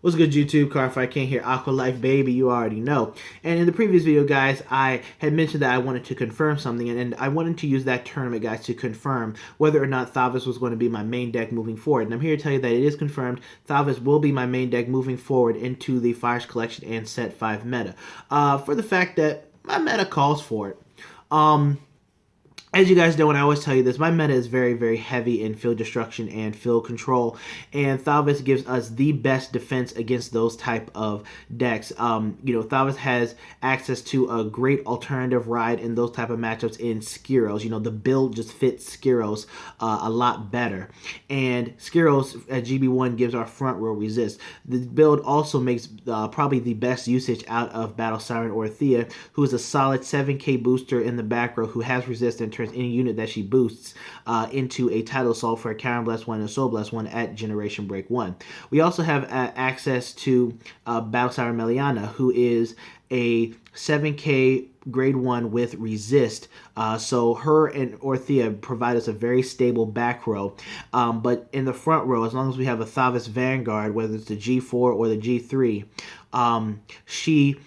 What's good, YouTube? Cardfight King here, AQUA Life Baby, you already know. And in the previous video, guys, I had mentioned that I wanted to confirm something, and I wanted to use that tournament, guys, to confirm whether or not Thavas was going to be my main deck moving forward. And I'm here to tell you that it is confirmed. Thavas will be my main deck moving forward into the Fires Collection and Set 5 meta. For the fact that my meta calls for it. As you guys know, and I always tell you this, my meta is very, very heavy in field destruction and field control, and Thavas gives us the best defense against those type of decks. Thavas has access to a great alternative ride in those type of matchups in Skiros. The build just fits Skiros a lot better, and Skiros at GB1 gives our front row resist. The build also makes probably the best usage out of Battle Siren Orthea, who is a solid 7k booster in the back row who has resist and turns any unit that she boosts into a Tidal Assault for a Counter Blast 1 and a Soul Blast 1 at Generation Break 1. We also have access to Battle Siren Meliana, who is a 7k grade 1 with resist, so her and Orthea provide us a very stable back row, but in the front row, as long as we have a Thavas Vanguard, whether it's the G4 or the G3, she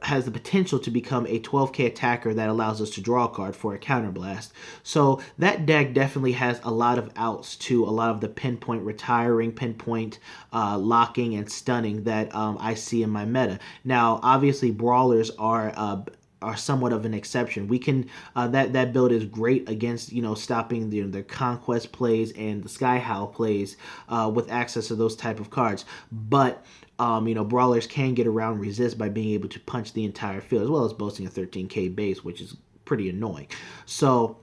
has the potential to become a 12k attacker that allows us to draw a card for a counterblast. So that deck definitely has a lot of outs to a lot of the pinpoint retiring, pinpoint locking, and stunning that I see in my meta. Now, obviously, brawlers are somewhat of an exception. We can that build is great against stopping the conquest plays and the Sky Howl plays with access to those type of cards, but brawlers can get around resist by being able to punch the entire field, as well as boasting a 13k base, which is pretty annoying. So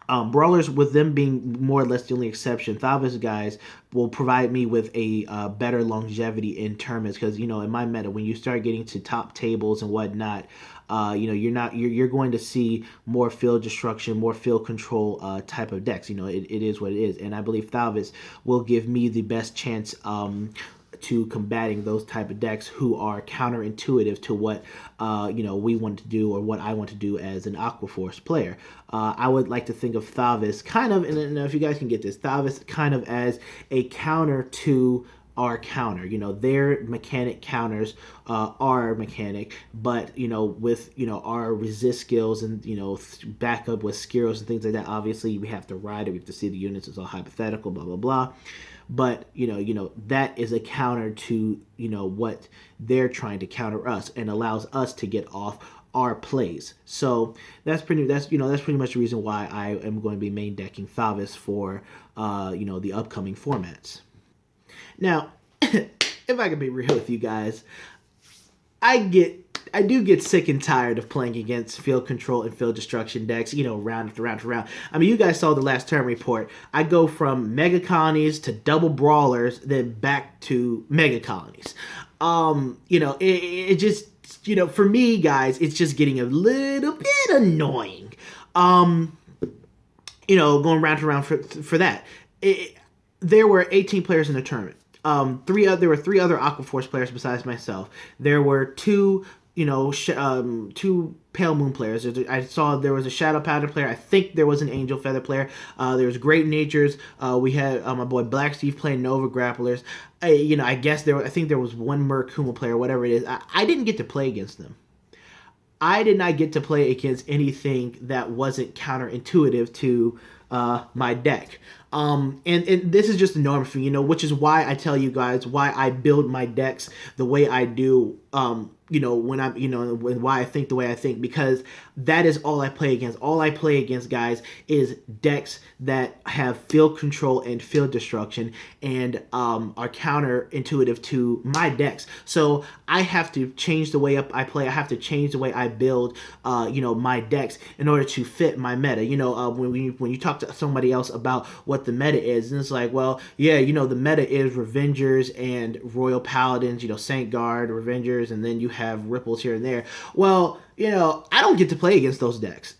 brawlers, with them being more or less the only exception, Thavas guys will provide me with a better longevity in tournaments, because in my meta, when you start getting to top tables and whatnot, you're going to see more field destruction, more field control type of decks. It is what it is, and I believe Thavas will give me the best chance to combating those type of decks who are counterintuitive to what we want to do, or what I want to do as an Aqua Force player. I would like to think of Thavas kind of, and if you guys can get this, Thavas kind of as a counter to our counter. Their mechanic counters our mechanic, but with our resist skills and backup with Skiros and things like that. Obviously, we have to ride it. We have to see the units. It's all hypothetical, blah blah blah. But that is a counter to what they're trying to counter us, and allows us to get off our plays. So that's pretty much the reason why I am going to be main decking Thavas for the upcoming formats. Now, if I can be real with you guys, I do get sick and tired of playing against field control and field destruction decks, round after round after round. I mean, you guys saw the last term report. I go from mega colonies to double brawlers, then back to mega colonies. It just, for me, guys, it's just getting a little bit annoying. Going round and round for that. There were 18 players in the tournament. There were three other Aqua Force players besides myself. There were two Pale Moon players. I saw there was a Shadow Powder player. I think there was an Angel Feather player. There was Great Natures. We had my boy Black Steve playing Nova Grapplers. I think there was one Murkuma player, whatever it is. I didn't get to play against them. I did not get to play against anything that wasn't counterintuitive to my deck. And this is just the norm for me, which is why I tell you guys why I build my decks the way I do, when I'm, and why I think the way I think, because that is all I play against. All I play against, guys, is decks that have field control and field destruction, and are counterintuitive to my decks. So I have to change the way I play. I have to change the way I build, my decks in order to fit my meta. When you talk to somebody else about what the meta is, and it's like, well, yeah, the meta is Revengers and Royal Paladins, Saint Guard, Revengers, and then you have ripples here and there. Well, I don't get to play against those decks.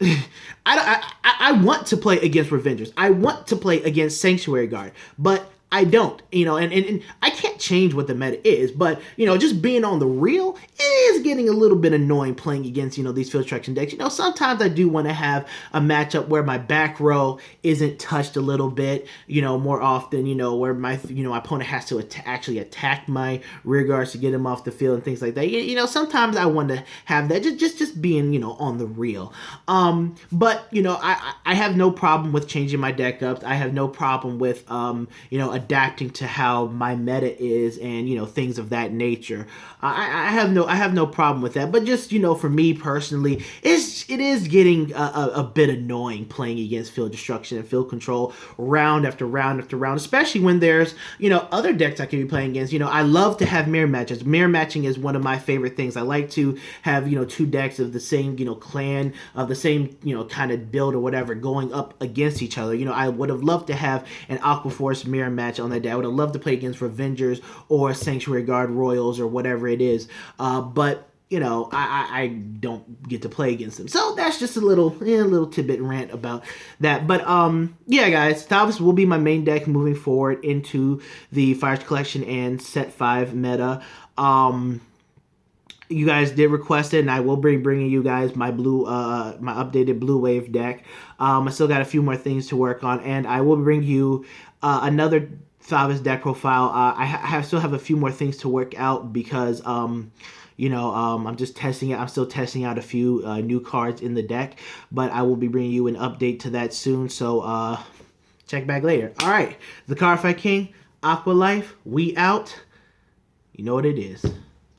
I want to play against Revengers. I want to play against Sanctuary Guard, but I don't. And I can't. can't change what the meta is, but, you know, just being on the real, it is getting a little bit annoying playing against, you know, these field destruction decks. You know, sometimes I do want to have a matchup where my back row isn't touched a little bit, you know, more often, you know, where my, you know, my opponent has to actually attack my rear guards to get him off the field and things like that. You know, sometimes I want to have that, just being, you know, on the real. But, you know, I have no problem with changing my deck up. I have no problem with, you know, adapting to how my meta is and, you know, things of that nature. I have no problem with that. But just, you know, for me personally, it is getting a bit annoying playing against field destruction and field control round after round after round, especially when there's, you know, other decks I can be playing against. You know, I love to have mirror matches. Mirror matching is one of my favorite things. I like to have, you know, two decks of the same, you know, clan, of the same, you know, kind of build or whatever going up against each other. You know, I would have loved to have an Aqua Force mirror match on that day. I would have loved to play against Revengers or Sanctuary Guard Royals or whatever it is. But you know, I don't get to play against them. So that's just a little tidbit rant about that. But yeah, guys, Thavas will be my main deck moving forward into the Fires Collection and Set 5 meta. You guys did request it, and I will be bringing you guys my my updated Blue Wave deck. I still got a few more things to work on, and I will bring you another Thavas deck profile. I still have a few more things to work out because you know, I'm just testing it. I'm still testing out a few new cards in the deck, but I will be bringing you an update to that soon. So check back later. All right, the Cardfight King, Aqua Life, we out. You know what it is.